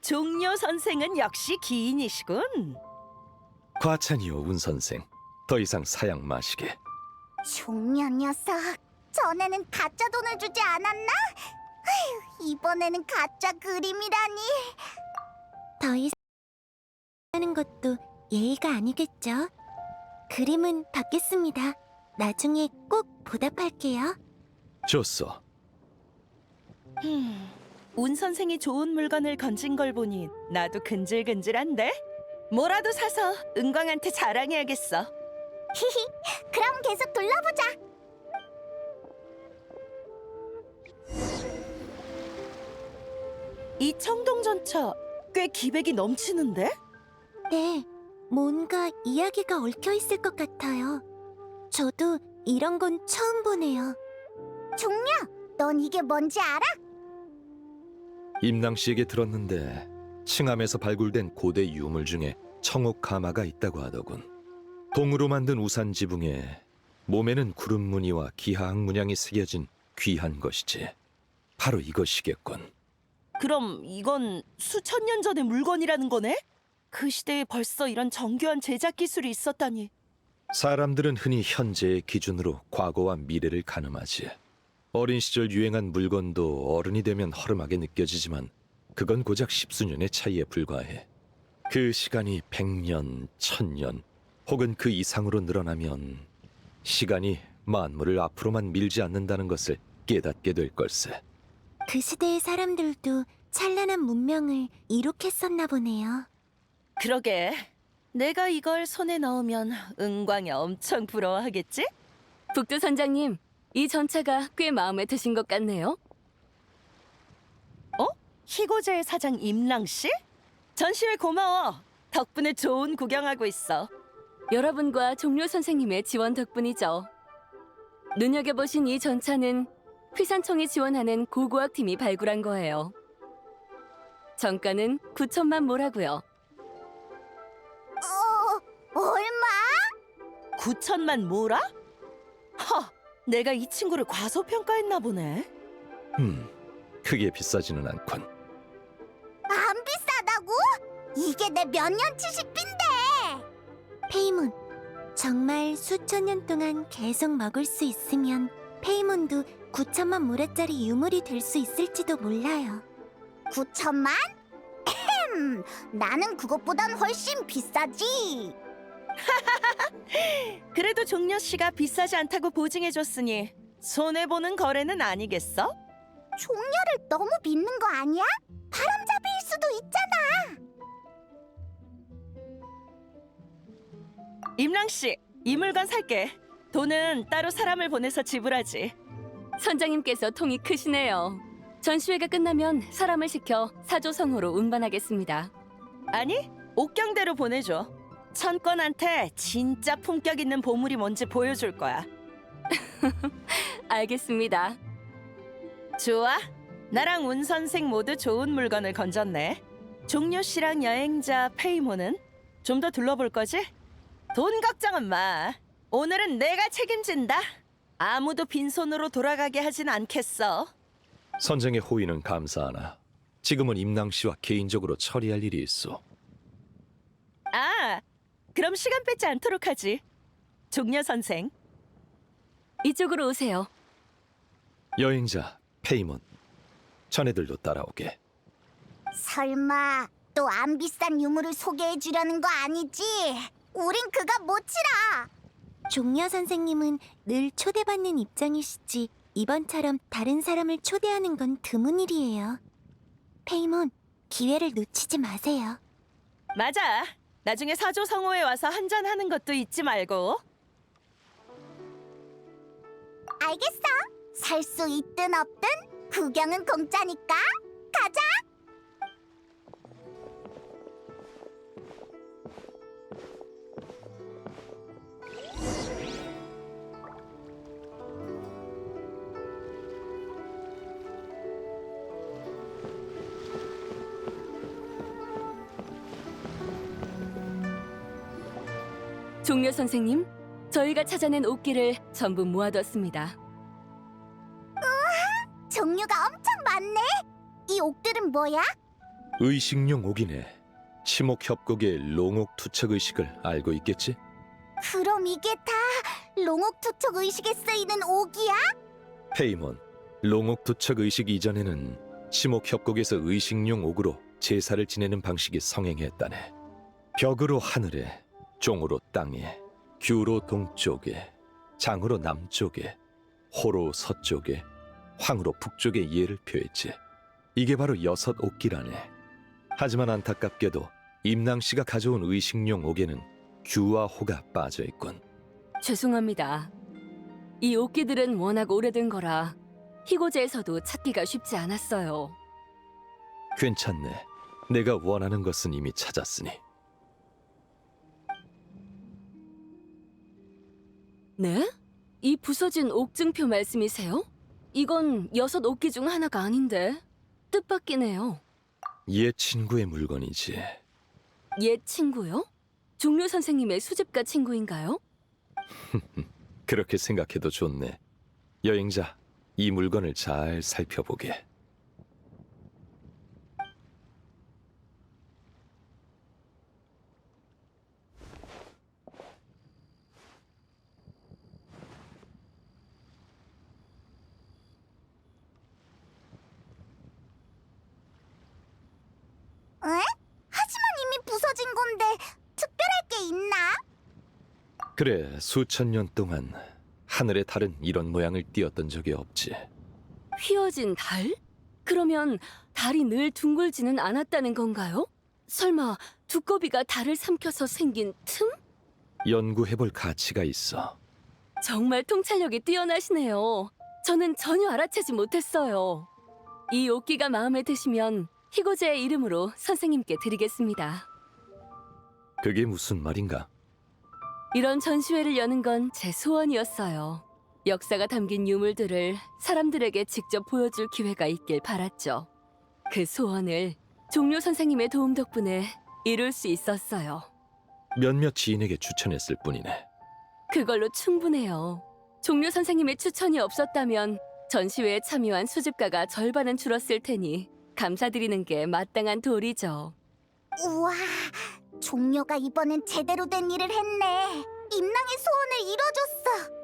종려 선생은 역시 기인이시군. 과찬이오, 운 선생. 더 이상 사양 마시게. 종려 녀석, 전에는 가짜 돈을 주지 않았나? 아휴, 이번에는 가짜 그림이라니. 더 이상 하는 것도 예의가 아니겠죠? 그림은 받겠습니다. 나중에 꼭 보답할게요. 좋소. 운 선생이 좋은 물건을 건진 걸 보니 나도 근질근질한데. 뭐라도 사서 은광한테 자랑해야겠어. 히히, 그럼 계속 둘러보자. 이 청동전차 꽤 기백이 넘치는데? 네, 뭔가 이야기가 얽혀 있을 것 같아요. 저도 이런 건 처음 보네요. 종려, 넌 이게 뭔지 알아? 임낭 씨에게 들었는데 칭암에서 발굴된 고대 유물 중에 청옥 가마가 있다고 하더군. 동으로 만든 우산 지붕에 몸에는 구름 무늬와 기하학 문양이 새겨진 귀한 것이지. 바로 이것이겠군. 그럼 이건 수천 년 전의 물건이라는 거네? 그 시대에 벌써 이런 정교한 제작 기술이 있었다니. 사람들은 흔히 현재의 기준으로 과거와 미래를 가늠하지. 어린 시절 유행한 물건도 어른이 되면 허름하게 느껴지지만 그건 고작 십수년의 차이에 불과해. 그 시간이 100년, 1000년 혹은 그 이상으로 늘어나면 시간이 만물을 앞으로만 밀지 않는다는 것을 깨닫게 될 걸세. 그 시대의 사람들도 찬란한 문명을 이룩했었나 보네요. 그러게. 내가 이걸 손에 넣으면 은광이 엄청 부러워하겠지? 북두 선장님, 이 전차가 꽤 마음에 드신 것 같네요. 희고제의 사장 임랑 씨? 전시회 고마워. 덕분에 좋은 구경하고 있어. 여러분과 종려 선생님의 지원 덕분이죠. 눈여겨보신 이 전차는 휘산청이 지원하는 고고학 팀이 발굴한 거예요. 정가는 9천만 모라고요. 얼마? 9천만 모라? 내가 이 친구를 과소평가했나 보네. 크게 비싸지는 않군. 안 비싸다고? 이게 내 몇 년치 식비인데. 페이몬, 정말 수천 년 동안 계속 먹을 수 있으면 페이몬도 9천만 모라짜리 유물이 될 수 있을지도 몰라요. 9천만? 나는 그것보단 훨씬 비싸지. 그래도 종려 씨가 비싸지 않다고 보증해줬으니 손해보는 거래는 아니겠어? 종려를 너무 믿는 거 아니야? 바람잡이일 수도 있잖아. 임랑 씨, 이 물건 살게. 돈은 따로 사람을 보내서 지불하지. 선장님께서 통이 크시네요. 전시회가 끝나면 사람을 시켜 사조성호로 운반하겠습니다. 아니, 옥경대로 보내줘. 천권한테 진짜 품격 있는 보물이 뭔지 보여줄 거야. 알겠습니다. 좋아. 나랑 운 선생 모두 좋은 물건을 건졌네. 종려 씨랑 여행자 페이모는 좀 더 둘러볼 거지? 돈 걱정은 마. 오늘은 내가 책임진다. 아무도 빈손으로 돌아가게 하진 않겠어. 선생의 호의는 감사하나 지금은 임낭 씨와 개인적으로 처리할 일이 있어. 아, 그럼 시간 뺏지 않도록 하지. 종려 선생. 이쪽으로 오세요. 여행자 페이몬, 자네들도 따라오게. 설마 또 안 비싼 유물을 소개해 주려는 거 아니지? 우린 그가 못치라. 종려 선생님은 늘 초대받는 입장이시지 이번처럼 다른 사람을 초대하는 건 드문 일이에요. 페이몬, 기회를 놓치지 마세요. 맞아. 나중에 사조 성호에 와서 한잔하는 것도 잊지 말고. 알겠어. 살 수 있든 없든 구경은 공짜니까 가자. 종려 선생님, 저희가 찾아낸 옥기를 전부 모아뒀습니다. 종류가 엄청 많네. 이 옥들은 뭐야? 의식용 옥이네. 치목협곡의 롱옥 투척 의식을 알고 있겠지? 그럼 이게 다 롱옥투척 의식에 쓰이는 옥이야? 페이몬, 롱옥 투척 의식 이전에는 치목협곡에서 의식용 옥으로 제사를 지내는 방식이 성행했다네. 벽으로 하늘에, 종으로 땅에, 규로 동쪽에, 장으로 남쪽에, 호로 서쪽에, 황으로 북쪽에 예를 표했지. 이게 바로 6 옥기라네. 하지만 안타깝게도 임낭 씨가 가져온 의식용 옥에는 규와 호가 빠져 있군. 죄송합니다. 이 옥기들은 워낙 오래된 거라 희고제에서도 찾기가 쉽지 않았어요. 괜찮네. 내가 원하는 것은 이미 찾았으니. 네? 이 부서진 옥증표 말씀이세요? 이건 6 옥기 중 하나가 아닌데 뜻밖이네요. 옛 친구의 물건이지. 옛 친구요? 종려 선생님의 수집가 친구인가요? 그렇게 생각해도 좋네. 여행자, 이 물건을 잘 살펴보게. 에? 하지만 이미 부서진 건데 특별할 게 있나? 그래, 수천 년 동안 하늘의 달은 이런 모양을 띄었던 적이 없지. 휘어진 달? 그러면 달이 늘 둥글지는 않았다는 건가요? 설마 두꺼비가 달을 삼켜서 생긴 틈? 연구해볼 가치가 있어. 정말 통찰력이 뛰어나시네요. 저는 전혀 알아채지 못했어요. 이 옥기가 마음에 드시면 희고제의 이름으로 선생님께 드리겠습니다. 그게 무슨 말인가? 이런 전시회를 여는 건 제 소원이었어요. 역사가 담긴 유물들을 사람들에게 직접 보여줄 기회가 있길 바랐죠. 그 소원을 종려 선생님의 도움 덕분에 이룰 수 있었어요. 몇몇 지인에게 추천했을 뿐이네. 그걸로 충분해요. 종려 선생님의 추천이 없었다면 전시회에 참여한 수집가가 절반은 줄었을 테니 감사드리는 게 마땅한 도리죠. 우와, 종려가 이번엔 제대로 된 일을 했네. 임낭의 소원을 이뤄줬어.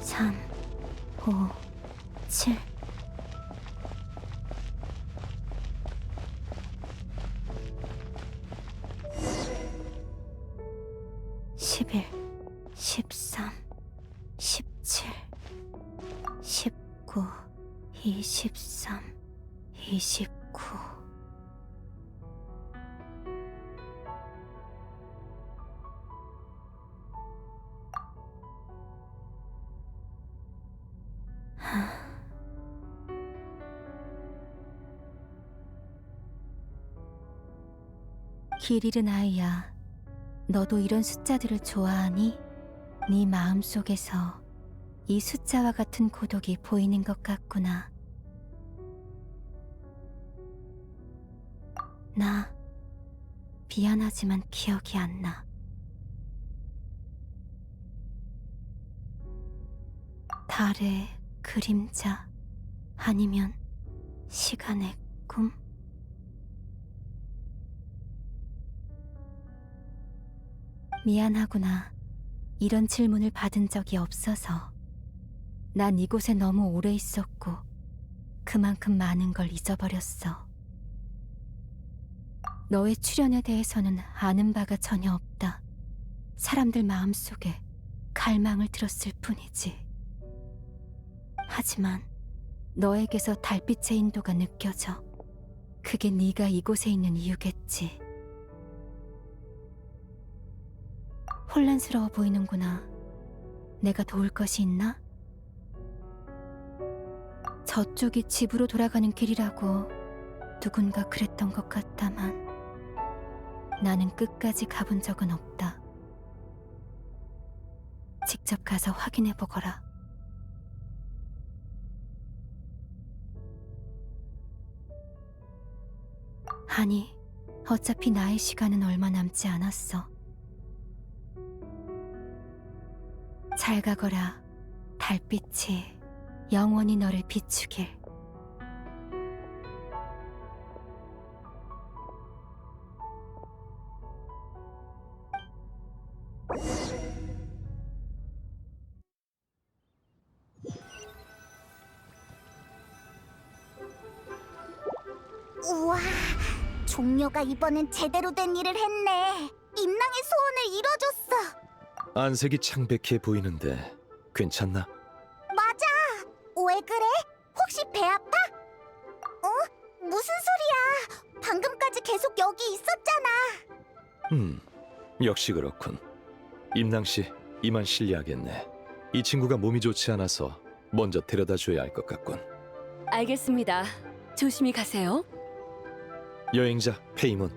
삼, 오, 칠. 11, 13, 17, 19, 23, 29. 길 잃은 아이야, 너도 이런 숫자들을 좋아하니? 네 마음속에서 이 숫자와 같은 고독이 보이는 것 같구나. 나 미안하지만 기억이 안 나. 달의 그림자 아니면 시간의 꿈? 미안하구나. 이런 질문을 받은 적이 없어서. 난 이곳에 너무 오래 있었고 그만큼 많은 걸 잊어버렸어. 너의 출연에 대해서는 아는 바가 전혀 없다. 사람들 마음속에 갈망을 들었을 뿐이지. 하지만 너에게서 달빛의 인도가 느껴져. 그게 네가 이곳에 있는 이유겠지. 혼란스러워 보이는구나. 내가 도울 것이 있나? 저쪽이 집으로 돌아가는 길이라고 누군가 그랬던 것 같다만 나는 끝까지 가본 적은 없다. 직접 가서 확인해 보거라. 아니, 어차피 나의 시간은 얼마 남지 않았어. 잘 가거라. 달빛이 영원히 너를 비추길. 우와, 종려가 이번엔 제대로 된 일을 했네. 임랑의 소원을 이뤄줬어. 안색이 창백해 보이는데 괜찮나? 맞아. 왜 그래? 혹시 배 아파? 어? 무슨 소리야? 방금까지 계속 여기 있었잖아. 역시 그렇군. 임낭 씨, 이만 실례하겠네. 이 친구가 몸이 좋지 않아서 먼저 데려다 줘야 할 것 같군. 알겠습니다. 조심히 가세요. 여행자 페이몬,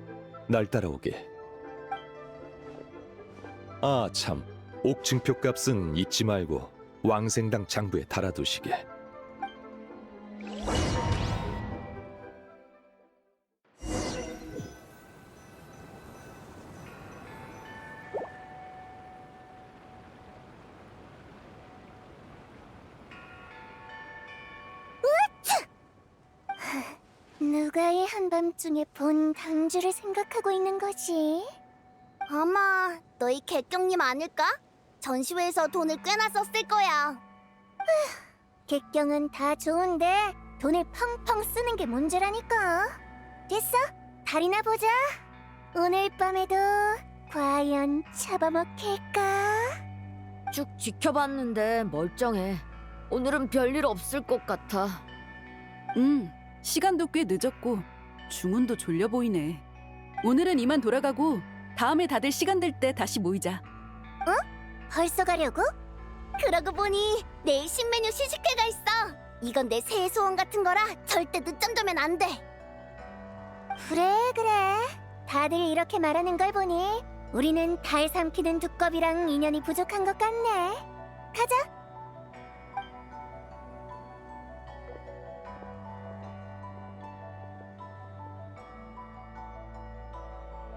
날 따라오게. 아 참, 옥증표 값은 잊지 말고 왕생당 장부에 달아두시게. 누가 이 한밤중에 본 강주를 생각하고 있는 거지? 아마 너희 객경님 아닐까? 전시회에서 돈을 꽤나 썼을 거야. 객경은 다 좋은데 돈을 펑펑 쓰는 게 문제라니까. 됐어, 달이나 보자. 오늘 밤에도 과연 잡아먹힐까? 쭉 지켜봤는데 멀쩡해. 오늘은 별일 없을 것 같아. 시간도 꽤 늦었고 중훈도 졸려 보이네. 오늘은 이만 돌아가고 다음에 다들 시간 될 때 다시 모이자. 벌써 가려고? 그러고 보니 내일 신메뉴 시식회가 있어. 이건 내 새해 소원 같은 거라 절대 늦잠 자면 안 돼. 그래. 다들 이렇게 말하는 걸 보니 우리는 달 삼키는 두꺼비랑 인연이 부족한 것 같네. 가자.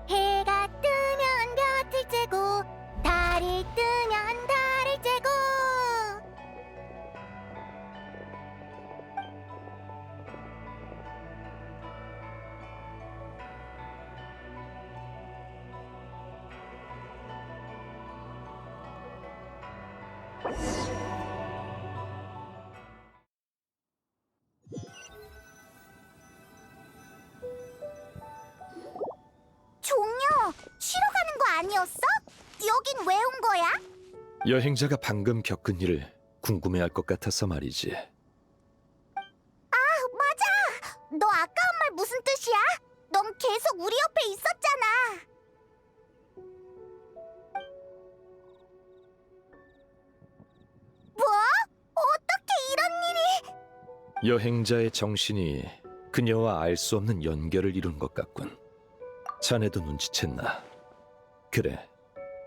해가 뜨면 볕을 쬐고 달이 뜨면 달을 쬐고. 종려, 쉬러 가는 거 아니었어? 여긴 왜 온 거야? 여행자가 방금 겪은 일을 궁금해할 것 같아서 말이지. 맞아! 너 아까 한 말 무슨 뜻이야? 넌 계속 우리 옆에 있었잖아. 뭐? 어떻게 이런 일이? 여행자의 정신이 그녀와 알 수 없는 연결을 이룬 것 같군. 자네도 눈치챘나? 그래,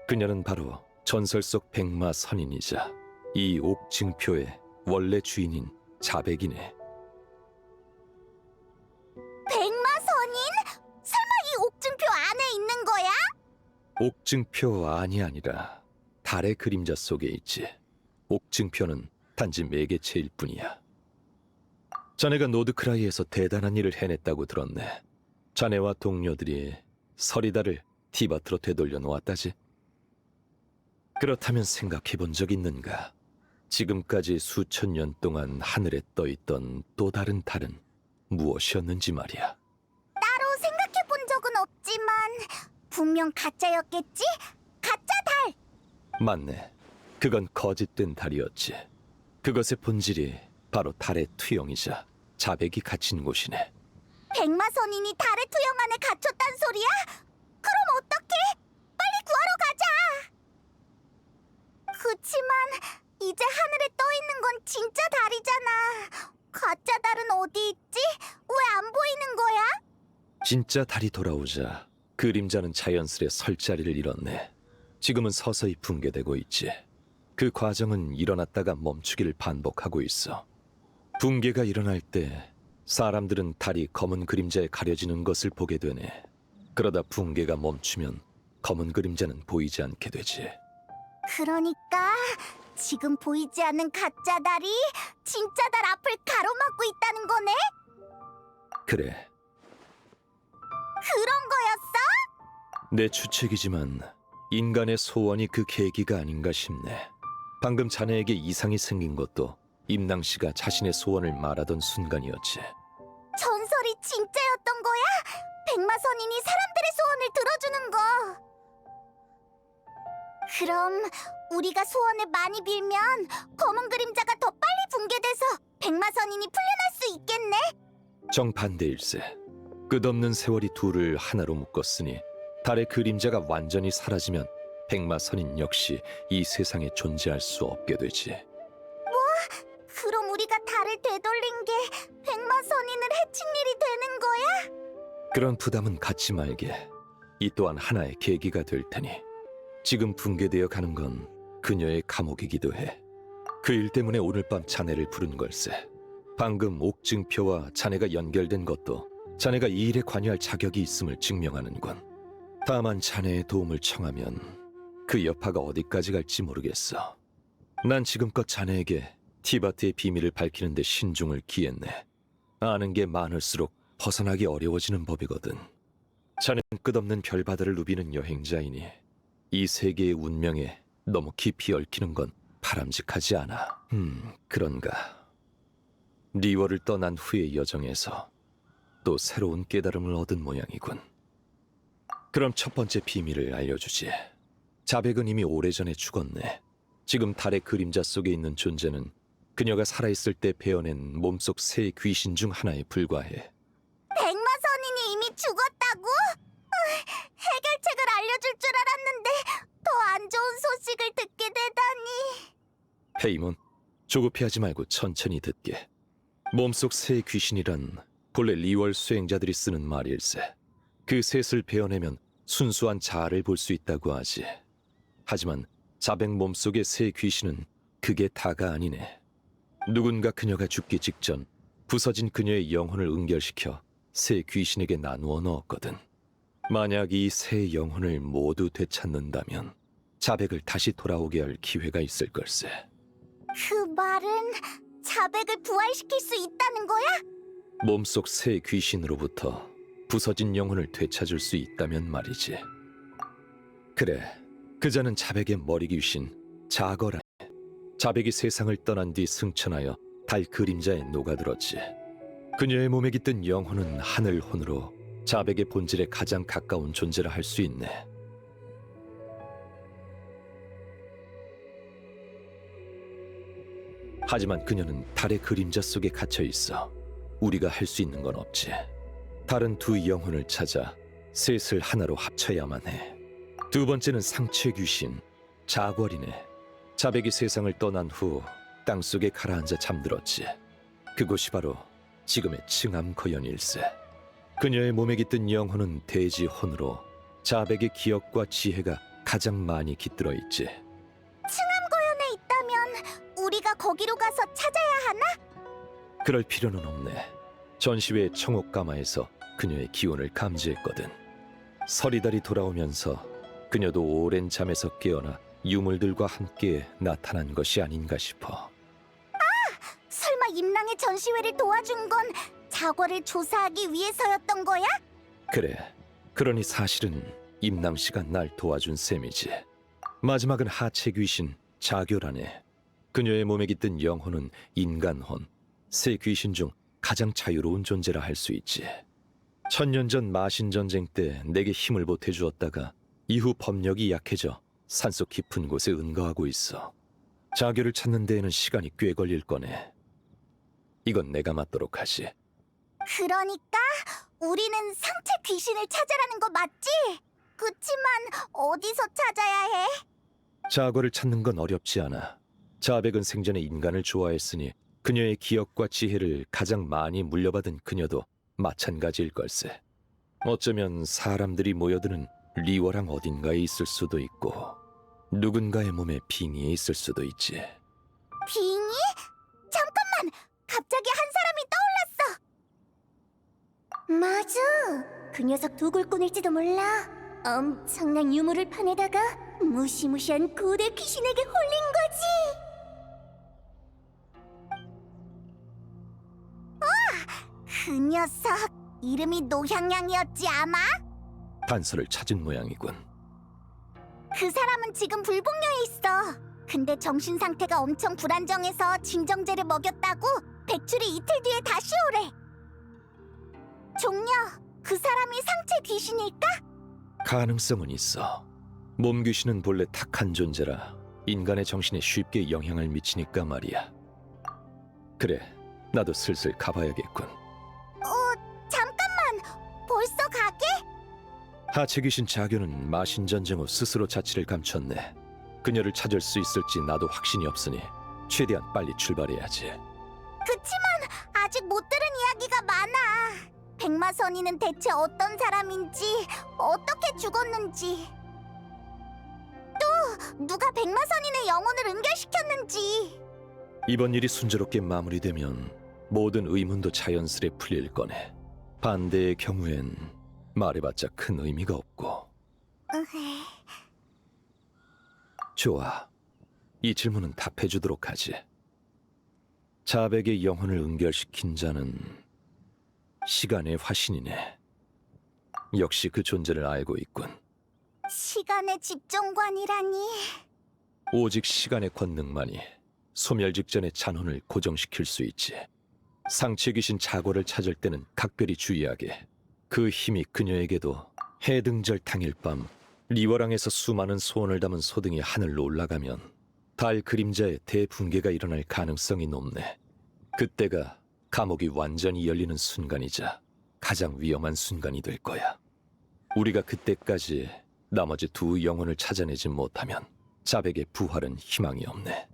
그녀는 바로 전설 속 백마 선인이자 이 옥증표의 원래 주인인 자백이네. 백마선인? 설마 이 옥증표 안에 있는 거야? 옥증표 안이 아니라 달의 그림자 속에 있지. 옥증표는 단지 매개체일 뿐이야. 자네가 노드크라이에서 대단한 일을 해냈다고 들었네. 자네와 동료들이 서리다를 티바트로 되돌려 놓았다지. 그렇다면 생각해 본 적 있는가? 지금까지 수천 년 동안 하늘에 떠있던 또 다른 달은 무엇이었는지 말이야. 따로 생각해 본 적은 없지만 분명 가짜였겠지? 가짜 달! 맞네. 그건 거짓된 달이었지. 그것의 본질이 바로 달의 투영이자 자백이 갇힌 곳이네. 백마선인이 달의 투영 안에 갇혔단 소리야? 그럼 어떡해? 빨리 구하러 가자! 그치만 이제 하늘에 떠있는 건 진짜 달이잖아. 가짜 달은 어디 있지? 왜 안 보이는 거야? 진짜 달이 돌아오자 그림자는 자연스레 설 자리를 잃었네. 지금은 서서히 붕괴되고 있지. 그 과정은 일어났다가 멈추기를 반복하고 있어. 붕괴가 일어날 때 사람들은 달이 검은 그림자에 가려지는 것을 보게 되네. 그러다 붕괴가 멈추면 검은 그림자는 보이지 않게 되지. 그러니까 지금 보이지 않는 가짜 달이 진짜 달 앞을 가로막고 있다는 거네? 그래, 그런 거였어? 내 추측이지만 인간의 소원이 그 계기가 아닌가 싶네. 방금 자네에게 이상이 생긴 것도 임낭씨가 자신의 소원을 말하던 순간이었지. 전설이 진짜였던 거야? 백마선인이 사람들의 소원을 들어주는 거. 그럼 우리가 소원을 많이 빌면 검은 그림자가 더 빨리 붕괴돼서 백마선인이 풀려날 수 있겠네? 정반대일세. 끝없는 세월이 둘을 하나로 묶었으니 달의 그림자가 완전히 사라지면 백마선인 역시 이 세상에 존재할 수 없게 되지. 그럼 우리가 달을 되돌린 게 백마선인을 해친 일이 되는 거야? 그런 부담은 갖지 말게. 이 또한 하나의 계기가 될 테니. 지금 붕괴되어 가는 건 그녀의 감옥이기도 해. 그 일 때문에 오늘 밤 자네를 부른 걸세. 방금 옥증표와 자네가 연결된 것도 자네가 이 일에 관여할 자격이 있음을 증명하는군. 다만 자네의 도움을 청하면 그 여파가 어디까지 갈지 모르겠어. 난 지금껏 자네에게 티바트의 비밀을 밝히는 데 신중을 기했네. 아는 게 많을수록 벗어나기 어려워지는 법이거든. 자네는 끝없는 별바다를 누비는 여행자이니 이 세계의 운명에 너무 깊이 얽히는 건 바람직하지 않아. 그런가. 리월을 떠난 후의 여정에서 또 새로운 깨달음을 얻은 모양이군. 그럼 첫 번째 비밀을 알려주지. 자백은 이미 오래전에 죽었네. 지금 달의 그림자 속에 있는 존재는 그녀가 살아있을 때 베어낸 몸속 새 귀신 중 하나에 불과해. 백마선인이 이미 죽었다고? 해결책을 알려줄 줄 알았는데 더 안 좋은 소식을 듣게 되다니. 페이몬, 조급해하지 말고 천천히 듣게. 몸속 새 귀신이란 본래 리월 수행자들이 쓰는 말일세. 그 셋을 베어내면 순수한 자아를 볼 수 있다고 하지. 하지만 자백 몸속의 새 귀신은 그게 다가 아니네. 누군가 그녀가 죽기 직전 부서진 그녀의 영혼을 응결시켜 새 귀신에게 나누어 넣었거든. 만약 이 새 영혼을 모두 되찾는다면 자백을 다시 돌아오게 할 기회가 있을 걸세. 그 말은 자백을 부활시킬 수 있다는 거야? 몸속 새 귀신으로부터 부서진 영혼을 되찾을 수 있다면 말이지. 그래, 그자는 자백의 머리 귀신 자거라. 자백이 세상을 떠난 뒤 승천하여 달 그림자에 녹아들었지. 그녀의 몸에 깃든 영혼은 하늘혼으로 자백의 본질에 가장 가까운 존재라 할 수 있네. 하지만 그녀는 달의 그림자 속에 갇혀 있어. 우리가 할 수 있는 건 없지. 다른 두 영혼을 찾아 셋을 하나로 합쳐야만 해. 두 번째는 상체 귀신 자궐이네. 자백이 세상을 떠난 후 땅속에 가라앉아 잠들었지. 그곳이 바로 지금의 층암거연일세. 그녀의 몸에 깃든 영혼은 대지혼으로 자백의 기억과 지혜가 가장 많이 깃들어 있지. 층암고연에 있다면 우리가 거기로 가서 찾아야 하나? 그럴 필요는 없네. 전시회 청옥가마에서 그녀의 기운을 감지했거든. 서리달이 돌아오면서 그녀도 오랜 잠에서 깨어나 유물들과 함께 나타난 것이 아닌가 싶어. 설마 임랑의 전시회를 도와준 건 자궐을 조사하기 위해서였던 거야? 그래. 그러니 사실은 임랑 씨가 날 도와준 셈이지. 마지막은 하체 귀신 자교라네. 그녀의 몸에 깃든 영혼은 인간혼. 세 귀신 중 가장 자유로운 존재라 할 수 있지. 1000년 전 마신 전쟁 때 내게 힘을 보태주었다가 이후 법력이 약해져 산속 깊은 곳에 은거하고 있어. 자교를 찾는 데에는 시간이 꽤 걸릴 거네. 이건 내가 맡도록 하지. 그러니까 우리는 상체 귀신을 찾아라는 거 맞지? 그치만 어디서 찾아야 해? 자거를 찾는 건 어렵지 않아. 자백은 생전에 인간을 좋아했으니 그녀의 기억과 지혜를 가장 많이 물려받은 그녀도 마찬가지일 걸세. 어쩌면 사람들이 모여드는 리워랑 어딘가에 있을 수도 있고 누군가의 몸에 빙의에 있을 수도 있지. 빙의? 잠깐만! 갑자기 한 사람이 떠올랐어! 맞아! 그 녀석 도굴꾼일지도 몰라. 엄청난 유물을 파내다가 무시무시한 고대 귀신에게 홀린 거지! 그 녀석 이름이 노향양이었지 아마? 단서를 찾은 모양이군. 그 사람은 지금 불복녀에 있어. 근데 정신 상태가 엄청 불안정해서 진정제를 먹였다고 백출이 이틀 뒤에 다시 오래. 종려, 그 사람이 상체 귀신일까? 가능성은 있어. 몸 귀신은 본래 탁한 존재라 인간의 정신에 쉽게 영향을 미치니까 말이야. 그래, 나도 슬슬 가봐야겠군. 잠깐만! 벌써 가게? 하체 귀신 자교는 마신 전쟁 후 스스로 자취를 감췄네. 그녀를 찾을 수 있을지 나도 확신이 없으니 최대한 빨리 출발해야지. 그치만 아직 못 들은 이야기가 많아. 백마선이는 대체 어떤 사람인지, 어떻게 죽었는지, 또 누가 백마선인의 영혼을 은결시켰는지. 이번 일이 순조롭게 마무리되면 모든 의문도 자연스레 풀릴 거네. 반대의 경우엔 말해봤자 큰 의미가 없고. 좋아. 이 질문은 답해주도록 하지. 자백의 영혼을 은결시킨 자는 시간의 화신이네. 역시 그 존재를 알고 있군. 시간의 집정관이라니. 오직 시간의 권능만이 소멸 직전의 잔혼을 고정시킬 수 있지. 상체 귀신 자고를 찾을 때는 각별히 주의하게. 그 힘이 그녀에게도 해등절 당일 밤 리워랑에서 수많은 소원을 담은 소등이 하늘로 올라가면 달 그림자의 대붕괴가 일어날 가능성이 높네. 그때가 감옥이 완전히 열리는 순간이자 가장 위험한 순간이 될 거야. 우리가 그때까지 나머지 두 영혼을 찾아내지 못하면 자백의 부활은 희망이 없네.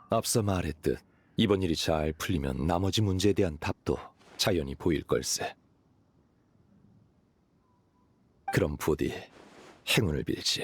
앞서 말했듯 이번 일이 잘 풀리면 나머지 문제에 대한 답도 자연히 보일 걸세. 그럼 부디 행운을 빌지.